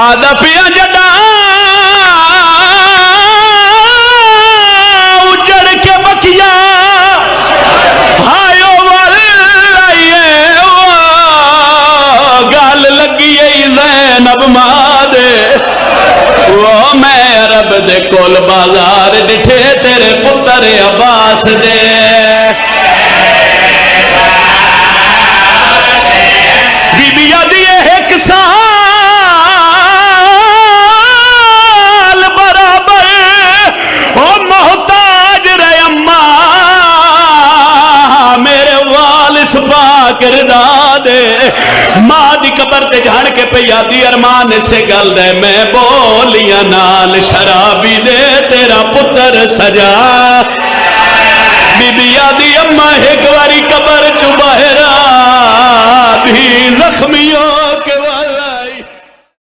आदा पिया जदा उजड़ के बखिया हायो गल लगी ज़ैनब मां दे वो मैं अरब दे कोल बाजार डिठे तेरे पुत्र अब्बास दे बीबिया दिए एक साल बराबर ओ मोहताज रे अम्मा मेरे वालिस पाक रदा दे मां दी कबर ते जान के पे यादी अरमान से गल दे मैं बोलिया नाल शराबी दे तेरा पुत्र सजा बीबिया दी अम्मा एक बारी कबर चु बहरा भी जख्मियों के